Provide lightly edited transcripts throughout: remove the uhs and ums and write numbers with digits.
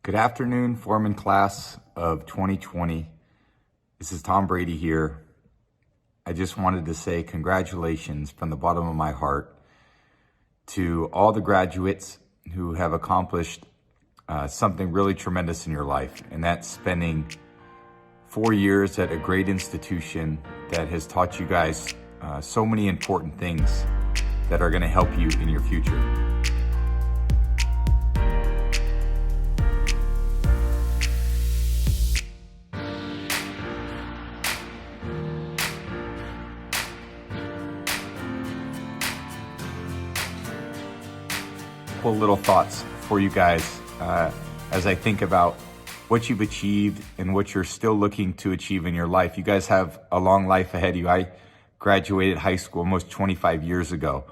Good afternoon, Forman class of 2020. This is Tom Brady here. I just wanted to say congratulations from the bottom of my heart to all the graduates who have accomplished something really tremendous in your life, and that's spending 4 years at a great institution that has taught you guys so many important things that are going to help you in your future. Little thoughts for you guys as I think about what you've achieved and what you're still looking to achieve in your life. You guys have a long life ahead of you. I graduated high school almost 25 years ago,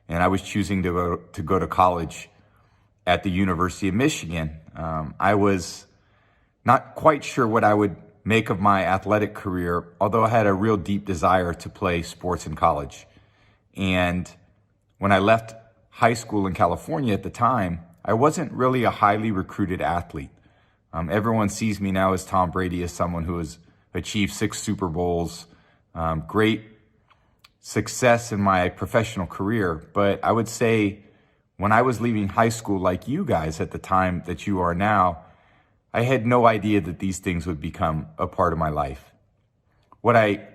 and I was choosing to go to college at the University of Michigan. I was not quite sure what I would make of my athletic career, although I had a real deep desire to play sports in college. And when I left high school in California at the time, I wasn't really a highly recruited athlete. Everyone sees me now as Tom Brady, as someone who has achieved 6 Super Bowls, great success in my professional career. But I would say when I was leaving high school, like you guys at the time that you are now, I had no idea that these things would become a part of my life. What I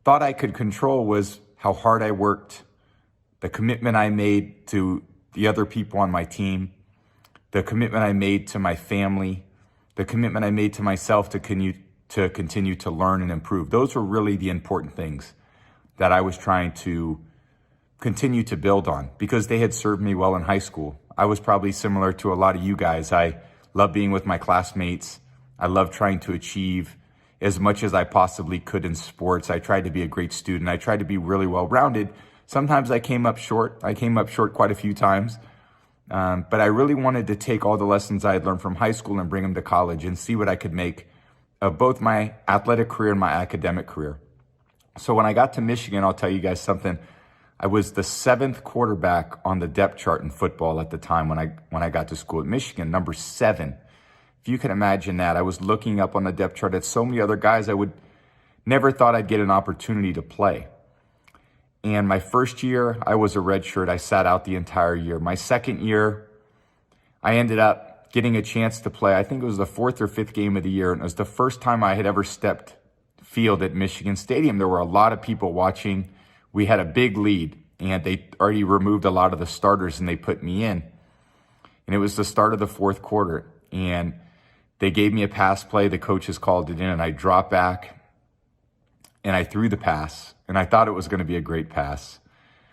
thought I could control was how hard I worked, the commitment I made to the other people on my team, the commitment I made to my family, the commitment I made to myself to continue to learn and improve. Those were really the important things that I was trying to continue to build on because they had served me well in high school. I was probably similar to a lot of you guys. I love being with my classmates. I love trying to achieve as much as I possibly could in sports. I tried to be a great student. I tried to be really well-rounded. Sometimes I came up short. I came up short quite a few times. But I really wanted to take all the lessons I had learned from high school and bring them to college and see what I could make of both my athletic career and my academic career. So when I got to Michigan, I'll tell you guys something. I was the 7th quarterback on the depth chart in football at the time when I got to school at Michigan, number 7. If you can imagine that, I was looking up on the depth chart at so many other guys I would never thought I'd get an opportunity to play. And my first year, I was a redshirt. I sat out the entire year. My second year, I ended up getting a chance to play. I think it was the 4th or 5th game of the year, and it was the first time I had ever stepped field at Michigan Stadium. There were a lot of people watching. We had a big lead, and they already removed a lot of the starters, and they put me in. And it was the start of the 4th quarter, and they gave me a pass play. The coaches called it in, and I dropped back, and I threw the pass. And I thought it was going to be a great pass.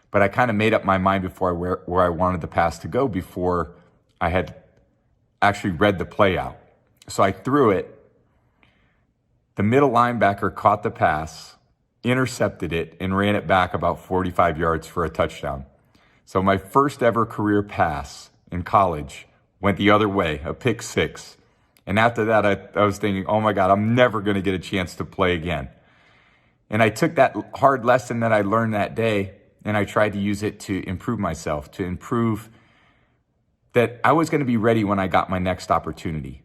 But I kind of made up my mind before where I wanted the pass to go before I had actually read the play out. So I threw it. The middle linebacker caught the pass, intercepted it, and ran it back about 45 yards for a touchdown. So my first ever career pass in college went the other way, a pick 6. And after that, I was thinking, oh my God, I'm never going to get a chance to play again. And I took that hard lesson that I learned that day, and I tried to use it to improve myself, to improve that I was going to be ready when I got my next opportunity.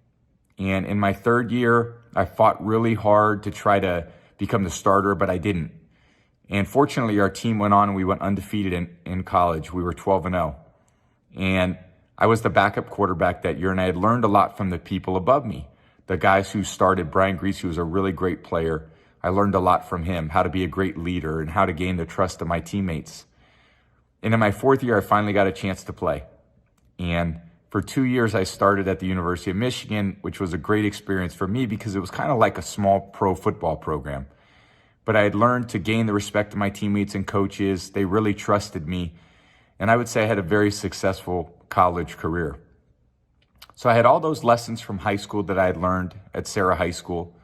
And in my 3rd year, I fought really hard to try to become the starter, but I didn't. And fortunately, our team went on and we went undefeated in college. We were 12-0. And I was the backup quarterback that year, and I had learned a lot from the people above me. The guys who started, Brian Grease, who was a really great player. I learned a lot from him, how to be a great leader and how to gain the trust of my teammates. And in my 4th year, I finally got a chance to play. And for 2 years, I started at the University of Michigan, which was a great experience for me because it was kind of like a small pro football program. But I had learned to gain the respect of my teammates and coaches. They really trusted me. And I would say I had a very successful college career. So I had all those lessons from high school that I had learned at Sarah High School.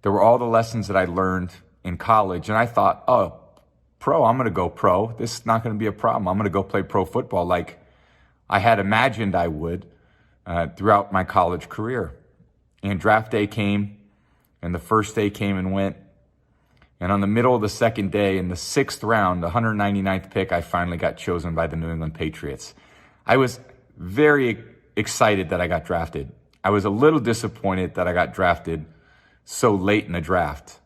There were all the lessons that I learned in college, and I thought, oh, I'm going to go pro. This is not going to be a problem. I'm going to go play pro football like I had imagined I would throughout my college career. And draft day came, and the first day came and went. And on the middle of the second day, in the 6th round, the 199th pick, I finally got chosen by the New England Patriots. I was very excited that I got drafted. I was a little disappointed that I got drafted so late in the draft,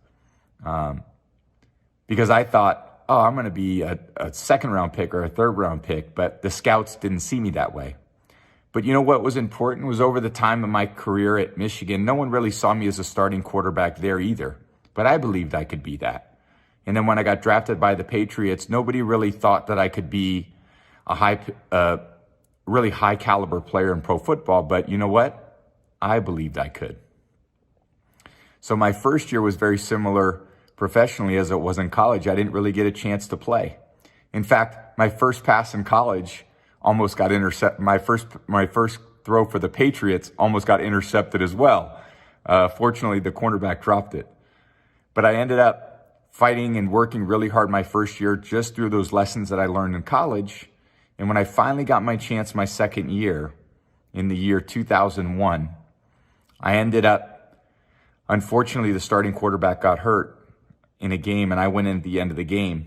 because I thought, oh, I'm going to be a second round pick or a third round pick, but the scouts didn't see me that way. But you know what was important was over the time of my career at Michigan, no one really saw me as a starting quarterback there either, but I believed I could be that. And then when I got drafted by the Patriots, nobody really thought that I could be a really high caliber player in pro football, but you know what? I believed I could. So my first year was very similar professionally as it was in college. I didn't really get a chance to play. In fact, my first pass in college almost got intercepted. My first throw for the Patriots almost got intercepted as well. Fortunately, the cornerback dropped it. But I ended up fighting and working really hard my first year just through those lessons that I learned in college. And when I finally got my chance my second year, in the year 2001, I ended up, unfortunately, the starting quarterback got hurt in a game, and I went in at the end of the game.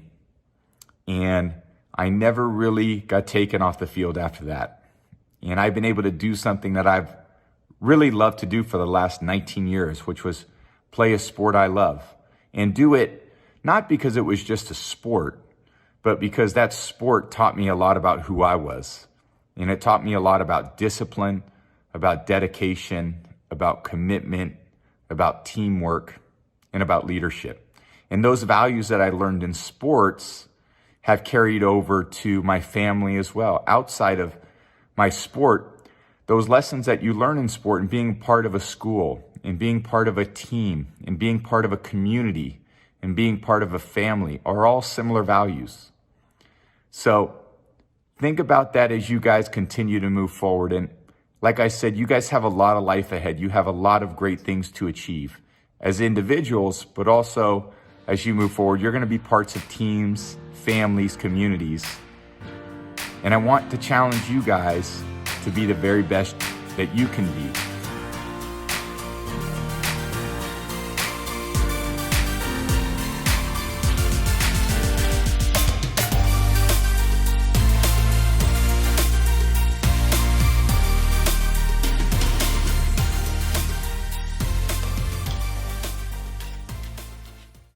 And I never really got taken off the field after that. And I've been able to do something that I've really loved to do for the last 19 years, which was play a sport I love. And do it not because it was just a sport, but because that sport taught me a lot about who I was. And it taught me a lot about discipline, about dedication, about commitment, about teamwork, and about leadership. And those values that I learned in sports have carried over to my family as well. Outside of my sport, those lessons that you learn in sport and being part of a school and being part of a team and being part of a community and being part of a family are all similar values. So think about that as you guys continue to move forward. And like I said, you guys have a lot of life ahead. You have a lot of great things to achieve as individuals, but also as you move forward, you're going to be parts of teams, families, communities. And I want to challenge you guys to be the very best that you can be.